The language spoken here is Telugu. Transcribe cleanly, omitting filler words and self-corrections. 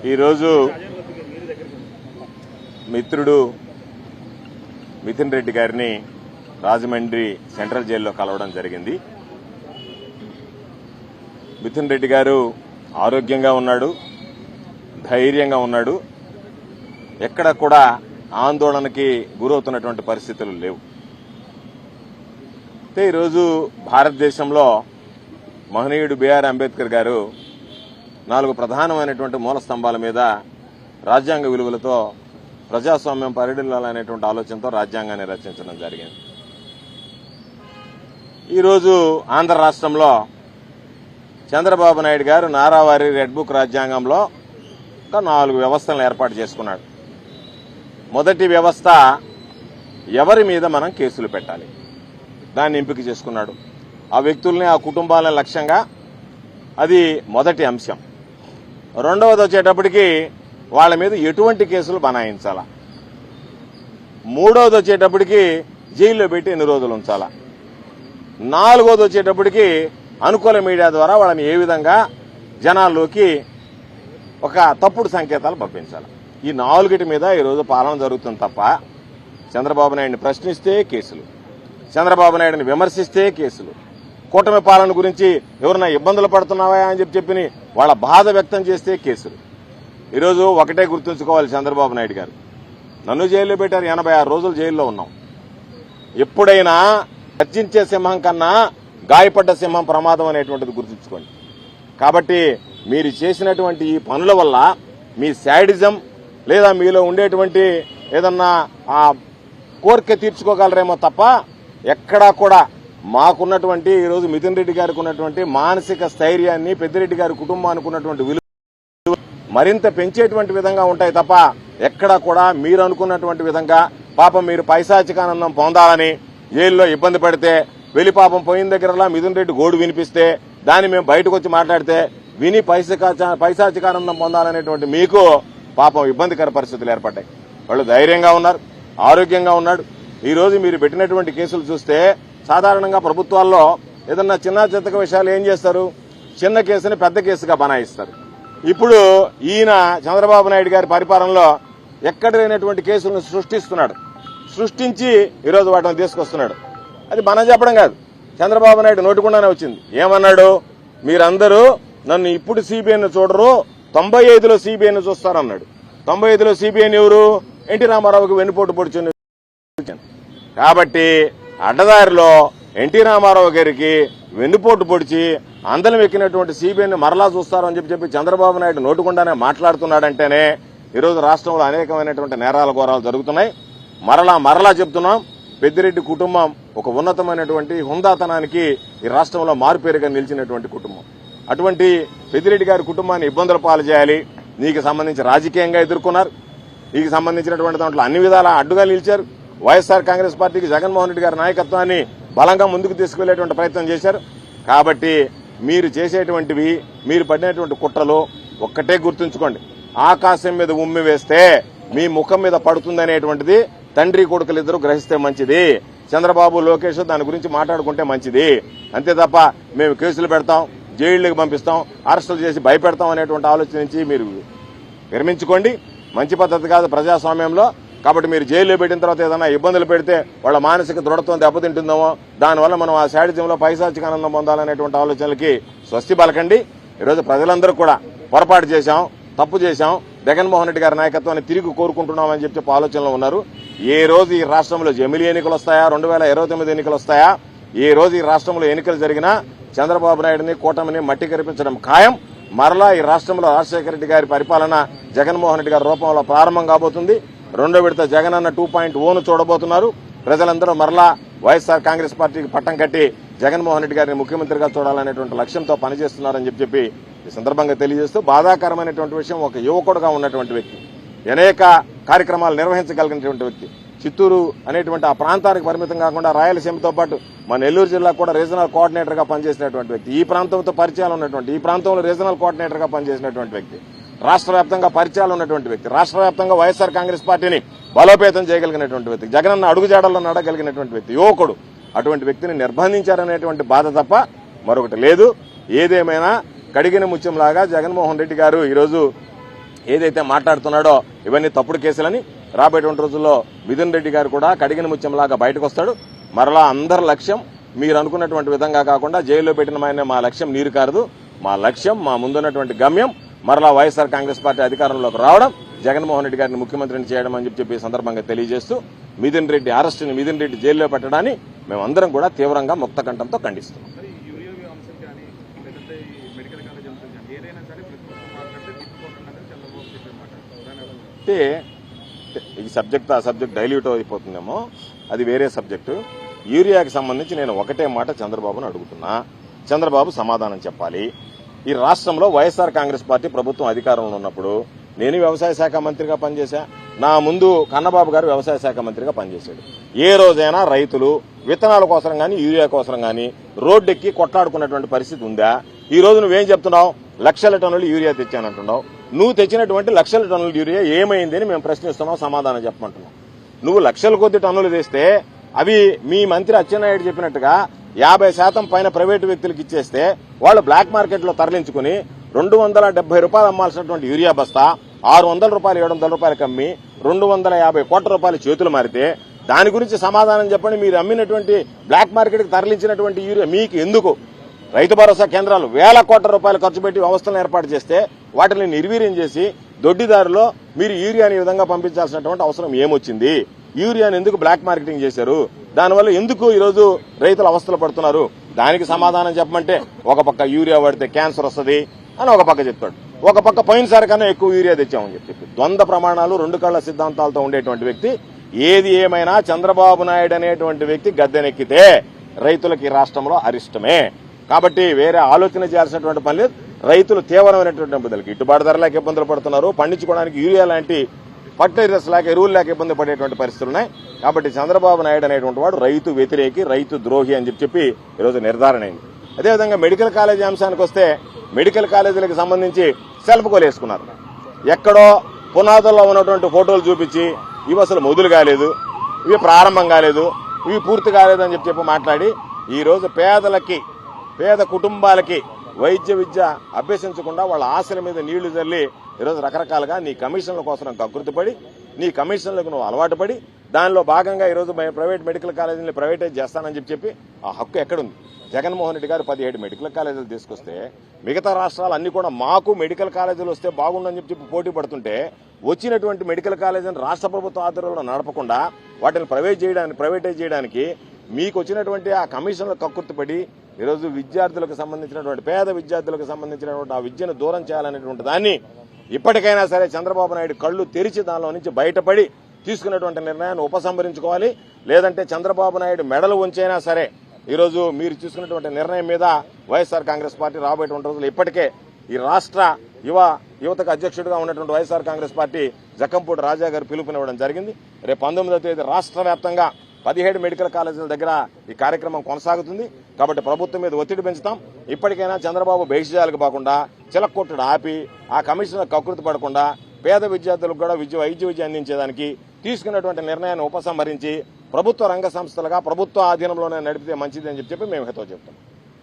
ఈరోజు మిత్రుడు మిథున్ రెడ్డి గారిని రాజమండ్రి సెంట్రల్ జైల్లో కలవడం జరిగింది. మిథున్ రెడ్డి గారు ఆరోగ్యంగా ఉన్నాడు, ధైర్యంగా ఉన్నాడు. ఎక్కడ కూడా ఆందోళనకి గురవుతున్నటువంటి పరిస్థితులు లేవు. అయితే ఈరోజు భారతదేశంలో మహనీయుడు బిఆర్ అంబేద్కర్ గారు 4 ప్రధానమైనటువంటి మూల స్తంభాల మీద రాజ్యాంగ విలువలతో ప్రజాస్వామ్యం పరిడిల్లాలనేటువంటి ఆలోచనతో రాజ్యాంగాన్ని రచించడం జరిగింది. ఈరోజు ఆంధ్ర రాష్ట్రంలో చంద్రబాబు నాయుడు గారు నారావారి రెడ్ బుక్ రాజ్యాంగంలో ఒక 4 వ్యవస్థలను ఏర్పాటు చేసుకున్నాడు. మొదటి వ్యవస్థ, ఎవరి మీద మనం కేసులు పెట్టాలి, దాన్ని ఎంపిక చేసుకున్నాడు. ఆ వ్యక్తుల్ని, ఆ కుటుంబాల లక్ష్యంగా అది మొదటి అంశం. రెండవది వచ్చేటప్పటికి వాళ్ళ మీద ఎటువంటి కేసులు బనాయించాలా. మూడవది వచ్చేటప్పటికి జైల్లో పెట్టి ఎన్ని రోజులు ఉంచాలా. నాలుగవది వచ్చేటప్పటికి అనుకూల మీడియా ద్వారా వాళ్ళని ఏ విధంగా జనాల్లోకి ఒక తప్పుడు సంకేతాలు పంపించాలి. ఈ 4 మీద ఈరోజు పాలన జరుగుతుంది తప్ప చంద్రబాబు నాయుడిని ప్రశ్నిస్తే కేసులు, చంద్రబాబు నాయుడిని విమర్శిస్తే కేసులు, కూటమి పాలన గురించి ఎవరన్నా ఇబ్బందులు పడుతున్నావా అని చెప్పి వాళ్ళ బాధ వ్యక్తం చేస్తే కేసులు. ఈరోజు ఒకటే గుర్తుంచుకోవాలి, చంద్రబాబు నాయుడు గారు నన్ను జైల్లో పెట్టారు, 86 రోజులు జైల్లో ఉన్నాం. ఎప్పుడైనా గర్జించే సింహం కన్నా గాయపడ్డ సింహం ప్రమాదం అనేటువంటిది గుర్తుంచుకోండి. కాబట్టి మీరు చేసినటువంటి ఈ పనుల వల్ల మీ శాడిజం లేదా మీలో ఉండేటువంటి ఏదన్నా ఆ కోరిక తీర్చుకోగలరేమో తప్ప ఎక్కడా కూడా మాకున్నటువంటి ఈరోజు మిథున్ రెడ్డి గారికి ఉన్నటువంటి మానసిక స్థైర్యాన్ని, పెద్దిరెడ్డి గారి కుటుంబానికి ఉన్నటువంటి విలువ మరింత పెంచేటువంటి విధంగా ఉంటాయి తప్ప ఎక్కడా కూడా మీరు అనుకున్నటువంటి విధంగా పాపం మీరు పైశాచికానందం పొందాలని జైల్లో ఇబ్బంది పడితే వెళ్లి పాపం పోయిన దగ్గరలా మిథున్ రెడ్డి గోడు వినిపిస్తే దాన్ని మేము బయటకు వచ్చి మాట్లాడితే విని పైశాచికానందం పొందాలనేటువంటి మీకు పాపం ఇబ్బందికర పరిస్థితులు ఏర్పడ్డాయి. వాళ్ళు ధైర్యంగా ఉన్నారు, ఆరోగ్యంగా ఉన్నాడు. ఈ రోజు మీరు పెట్టినటువంటి కేసులు చూస్తే సాధారణంగా ప్రభుత్వాల్లో ఏదన్నా చిన్న చిత్తక విషయాలు ఏం చేస్తారు, చిన్న కేసుని పెద్ద కేసుగా బనాయిస్తారు. ఇప్పుడు ఈయన చంద్రబాబు నాయుడు గారి పరిపాలనలో ఎక్కడ లేనటువంటి కేసులను సృష్టిస్తున్నాడు. సృష్టించి ఈరోజు వాటిని తీసుకొస్తున్నాడు. అది మనం చెప్పడం కాదు, చంద్రబాబు నాయుడు నోటికుండానే వచ్చింది. ఏమన్నాడు, మీరందరూ నన్ను ఇప్పుడు సిబిఐని చూడరు, 95లో సిబిఐని చూస్తారన్నాడు. 95లో సిబిఐని ఎవరు? ఎన్టీ రామారావుకి వెన్నుపోటు పొడిచింది. కాబట్టి అడ్డదారిలో ఎన్టీ రామారావు గారికి వెన్నుపోటు పొడిచి అందలం ఎక్కినటువంటి సిబిఐని మరలా చూస్తారని చెప్పి చంద్రబాబు నాయుడు నోటుకుండానే మాట్లాడుతున్నాడంటేనే ఈరోజు రాష్ట్రంలో అనేకమైనటువంటి నేరాల ఘోరాలు జరుగుతున్నాయి. మరలా చెప్తున్నాం, పెద్దిరెడ్డి కుటుంబం ఒక ఉన్నతమైనటువంటి హుందాతనానికి ఈ రాష్ట్రంలో మారుపేరుగా నిలిచినటువంటి కుటుంబం. అటువంటి పెద్దిరెడ్డి గారి కుటుంబాన్ని ఇబ్బందుల పాలు చేయాలి. నీకు సంబంధించి రాజకీయంగా ఎదుర్కొన్నారు, నీకు సంబంధించినటువంటి దాంట్లో అన్ని విధాలా అడ్డుగా నిలిచారు. వైఎస్ఆర్ కాంగ్రెస్ పార్టీకి జగన్మోహన్ రెడ్డి గారి నాయకత్వాన్ని బలంగా ముందుకు తీసుకువెళ్లేటువంటి ప్రయత్నం చేశారు. కాబట్టి మీరు చేసేటువంటివి, మీరు పడినటువంటి కుట్రలు ఒక్కటే గుర్తుంచుకోండి, ఆకాశం మీద ఉమ్మి వేస్తే మీ ముఖం మీద పడుతుందనేటువంటిది తండ్రి కొడుకులిద్దరూ గ్రహిస్తే మంచిది. చంద్రబాబు, లోకేష్ దాని గురించి మాట్లాడుకుంటే మంచిది. అంతే తప్ప మేము కేసులు పెడతాం, జైళ్లకు పంపిస్తాం, అరెస్టులు చేసి భయపెడతాం అనేటువంటి ఆలోచన నుంచి మీరు విరమించుకోండి. మంచి పద్ధతి కాదు ప్రజాస్వామ్యంలో. కాబట్టి మీరు జైల్లో పెట్టిన తర్వాత ఏదైనా ఇబ్బందులు పెడితే వాళ్ళ మానసిక దృఢత్వం దెబ్బతింటుందేమో, దానివల్ల మనం ఆ శాడిజంలో పైశాచిక ఆనందం పొందాలనేటువంటి ఆలోచనలకి స్వస్తి పలకండి. ఈరోజు ప్రజలందరూ కూడా పొరపాటు చేశాం, తప్పు చేశాం, జగన్మోహన్ రెడ్డి గారి నాయకత్వాన్ని తిరిగి కోరుకుంటున్నామని చెప్పి ఆలోచనలో ఉన్నారు. ఏ రోజు ఈ రాష్ట్రంలో జమిలీ ఎన్నికలు వస్తాయా, 2029 ఎన్నికలు వస్తాయా, ఏ రోజు ఈ రాష్ట్రంలో ఎన్నికలు జరిగినా చంద్రబాబు నాయుడిని, కూటమిని మట్టి కరిపించడం ఖాయం. మరలా ఈ రాష్ట్రంలో రాజశేఖర రెడ్డి గారి పరిపాలన జగన్మోహన్ రెడ్డి గారి రూపంలో ప్రారంభం కాబోతుంది. 2వ విడత జగనన్న 2.0ను చూడబోతున్నారు. ప్రజలందరూ మరలా వైఎస్ఆర్ కాంగ్రెస్ పార్టీకి పట్టం కట్టి జగన్మోహన్ రెడ్డి గారిని ముఖ్యమంత్రిగా చూడాలనేటువంటి లక్ష్యంతో పనిచేస్తున్నారని చెప్పి ఈ సందర్భంగా తెలియజేస్తూ, బాధాకరమైనటువంటి విషయం, ఒక యువకుడుగా ఉన్నటువంటి వ్యక్తి, అనేక కార్యక్రమాలు నిర్వహించగలిగినటువంటి వ్యక్తి, చిత్తూరు అనేటువంటి ఆ ప్రాంతానికి పరిమితం కాకుండా రాయలసీమతో పాటు మన నెల్లూరు జిల్లా కూడా రీజనల్ కోఆర్డినేటర్ గా పనిచేసినటువంటి వ్యక్తి, ఈ ప్రాంతంతో పరిచయాలు ఉన్నటువంటి, ఈ ప్రాంతంలో రీజనల్ కోఆర్డినేటర్ గా పనిచేసినటువంటి వ్యక్తి, రాష్ట్ర వ్యాప్తంగా పరిచయాలు ఉన్నటువంటి వ్యక్తి, రాష్ట్ర వ్యాప్తంగా వైఎస్ఆర్ కాంగ్రెస్ పార్టీని బలోపేతం చేయగలిగినటువంటి వ్యక్తి, జగనన్న అడుగుజాడల్లో నడగలిగినటువంటి వ్యక్తి, యువకుడు. అటువంటి వ్యక్తిని నిర్బంధించారనేటువంటి బాధ తప్ప మరొకటి లేదు. ఏదేమైనా కడిగిన ముత్యంలాగా జగన్మోహన్ రెడ్డి గారు ఈరోజు ఏదైతే మాట్లాడుతున్నాడో ఇవన్నీ తప్పుడు కేసులని రాబోయేటువంటి రోజుల్లో మిథున్ రెడ్డి గారు కూడా కడిగిన ముత్యంలాగా బయటకు వస్తాడు. మరలా అందరి లక్ష్యం మీరు అనుకున్నటువంటి విధంగా కాకుండా జైల్లో పెట్టిన మా లక్ష్యం నీరు కారదు. మా లక్ష్యం, మా ముందున్నటువంటి గమ్యం మరలా వైఎస్ఆర్ కాంగ్రెస్ పార్టీ అధికారంలోకి రావడం, జగన్మోహన్ రెడ్డి గారిని ముఖ్యమంత్రిని చేయడం అని చెప్పి ఈ సందర్భంగా తెలియజేస్తూ మిథున్ రెడ్డి అరెస్టుని, మిథున్ రెడ్డి జైల్లో పెట్టడాన్ని మేమందరం కూడా తీవ్రంగా ముక్తకంఠంతో ఖండిస్తున్నాం. అంటే ఈ సబ్జెక్ట్ ఆ సబ్జెక్ట్ డైల్యూట్ అయిపోతుందేమో, అది వేరే సబ్జెక్టు. యూరియాకి సంబంధించి నేను ఒకటే మాట చంద్రబాబును అడుగుతున్నా. చంద్రబాబు సమాధానం చెప్పాలి. ఈ రాష్ట్రంలో వైఎస్ఆర్ కాంగ్రెస్ పార్టీ ప్రభుత్వం అధికారంలో ఉన్నప్పుడు నేను వ్యవసాయ శాఖ మంత్రిగా పనిచేశా. నా ముందు కన్నబాబు గారు వ్యవసాయ శాఖ మంత్రిగా పనిచేశాడు. ఏ రోజైనా రైతులు విత్తనాల కోసం గానీ యూరియా కోసం గానీ రోడ్డెక్కి కొట్లాడుకున్నటువంటి పరిస్థితి ఉందా? ఈ రోజు నువ్వేం చెప్తున్నావు? లక్షల టన్నులు యూరియా తెచ్చానంటున్నావు. నువ్వు తెచ్చినటువంటి లక్షల టన్నుల యూరియా ఏమైంది అని మేము ప్రశ్నిస్తున్నావు, సమాధానం చెప్పమంటున్నావు. నువ్వు లక్షల కొద్ది టన్నులు తెస్తే అవి మీ మంత్రి అచ్చెన్నాయుడు చెప్పినట్టుగా 50% పైన ప్రైవేటు వ్యక్తులకు ఇచ్చేస్తే వాళ్ళు బ్లాక్ మార్కెట్ లో తరలించుకుని 270 రూపాయలు అమ్మాల్సినటువంటి యూరియా బస్తా 600 రూపాయలు 700 రూపాయలకు అమ్మి 250 కోట్ల రూపాయలు చేతులు మారితే దాని గురించి సమాధానం చెప్పండి. మీరు అమ్మినటువంటి బ్లాక్ మార్కెట్ కి తరలించినటువంటి యూరియా మీకు ఎందుకు? రైతు భరోసా కేంద్రాలు 1000 కోట్ల రూపాయలు ఖర్చు పెట్టి వ్యవస్థలను ఏర్పాటు చేస్తే వాటిని నిర్వీర్యం చేసి దొడ్డిదారిలో మీరు యూరియాని ఈ విధంగా పంపించాల్సినటువంటి అవసరం ఏమొచ్చింది? యూరియాని ఎందుకు బ్లాక్ మార్కెటింగ్ చేశారు? దానివల్ల ఎందుకు ఈరోజు రైతులు అవస్థలు పడుతున్నారు? దానికి సమాధానం చెప్పమంటే ఒక పక్క యూరియా వాడితే క్యాన్సర్ వస్తుంది అని ఒక పక్క చెప్తాడు, ఒక పక్క పోయినసారి కన్నా ఎక్కువ యూరియా తెచ్చామని చెప్పి ద్వంద్వ ప్రమాణాలు, 2 కళ్ల సిద్ధాంతాలతో ఉండేటువంటి వ్యక్తి. ఏది ఏమైనా చంద్రబాబు నాయుడు అనేటువంటి వ్యక్తి గద్దెనెక్కితే రైతులకి రాష్ట్రంలో అరిష్టమే. కాబట్టి వేరే ఆలోచన చేయాల్సినటువంటి పని లేదు. రైతులు తీవ్రమైనటువంటి ఇబ్బందులు, గిట్టుబాటు ధర లేక ఇబ్బందులు పడుతున్నారు. పండించుకోవడానికి యూరియా లాంటి ఫర్టిలైజర్స్ లేక ఎరువులు లేక ఇబ్బంది పడేటువంటి పరిస్థితులు ఉన్నాయి. కాబట్టి చంద్రబాబు నాయుడు అనేటువంటి వాడు రైతు వ్యతిరేకి, రైతు ద్రోహి అని చెప్పి ఈరోజు నిర్ధారణ అయింది. అదేవిధంగా మెడికల్ కాలేజీ అంశానికి వస్తే మెడికల్ కాలేజీలకు సంబంధించి సెల్ఫ్ గోల్ వేసుకున్నారు. ఎక్కడో పునాదుల్లో ఉన్నటువంటి ఫోటోలు చూపించి ఇవి అసలు మొదలు కాలేదు, ఇవి ప్రారంభం కాలేదు, ఇవి పూర్తి కాలేదు అని చెప్పి మాట్లాడి ఈరోజు పేద కుటుంబాలకి వైద్య విద్య అభ్యసించకుండా వాళ్ళ ఆశల మీద నీళ్లు చల్లి ఈరోజు రకరకాలుగా నీ కమిషన్ల కోసం కకృతిపడి, నీ కమిషన్లకు నువ్వు అలవాటు పడి దానిలో భాగంగా ఈరోజు ప్రైవేట్ మెడికల్ కాలేజీని ప్రైవేటైజ్ చేస్తానని చెప్పి ఆ హక్కు ఎక్కడుంది? జగన్మోహన్ రెడ్డి గారు 17 మెడికల్ కాలేజీలు తీసుకొస్తే మిగతా రాష్ట్రాలు అన్ని కూడా మాకు మెడికల్ కాలేజీలు వస్తే బాగుండని చెప్పి పోటీ పడుతుంటే వచ్చినటువంటి మెడికల్ కాలేజీని రాష్ట్ర ప్రభుత్వ ఆధ్వర్యంలో నడపకుండా వాటిని ప్రైవేటైజ్ చేయడానికి మీకు వచ్చినటువంటి ఆ కమిషన్లకు కక్కుర్తిపడి ఈరోజు విద్యార్థులకు సంబంధించినటువంటి పేద విద్యార్థులకు సంబంధించినటువంటి ఆ విద్యను దూరం చేయాలనేటువంటి దాన్ని ఇప్పటికైనా సరే చంద్రబాబు నాయుడు కళ్లు తెరిచి దానిలో నుంచి బయటపడి తీసుకున్నటువంటి నిర్ణయాన్ని ఉపసంహరించుకోవాలి. లేదంటే చంద్రబాబు నాయుడు మెడలు ఉంచైనా సరే ఈరోజు మీరు తీసుకున్నటువంటి నిర్ణయం మీద వైఎస్ఆర్ కాంగ్రెస్ పార్టీ రాబోయేటువంటి రోజులు ఇప్పటికే ఈ రాష్ట్ర యువతకు అధ్యక్షుడిగా ఉన్నటువంటి వైఎస్ఆర్ కాంగ్రెస్ పార్టీ జక్కంపూడి రాజా గారు పిలుపునివ్వడం జరిగింది. రేపు 19వ తేదీ రాష్ట్ర వ్యాప్తంగా 17 మెడికల్ కాలేజీల దగ్గర ఈ కార్యక్రమం కొనసాగుతుంది. కాబట్టి ప్రభుత్వం మీద ఒత్తిడి పెంచుతాం. ఇప్పటికైనా చంద్రబాబు బహిష్యాలకు పోకుండా చిలక్కొట్టుడు ఆపి ఆ కమిషన్లకు కకృతి పడకుండా పేద విద్యార్థులకు కూడా వైద్య విద్య అందించేదానికి తీసుకున్నటువంటి నిర్ణయాన్ని ఉపసంహరించి ప్రభుత్వ రంగ సంస్థలుగా ప్రభుత్వ ఆధీనంలోనే నడిపితే మంచిది అని చెప్పి మేము హితవు చెప్తాం.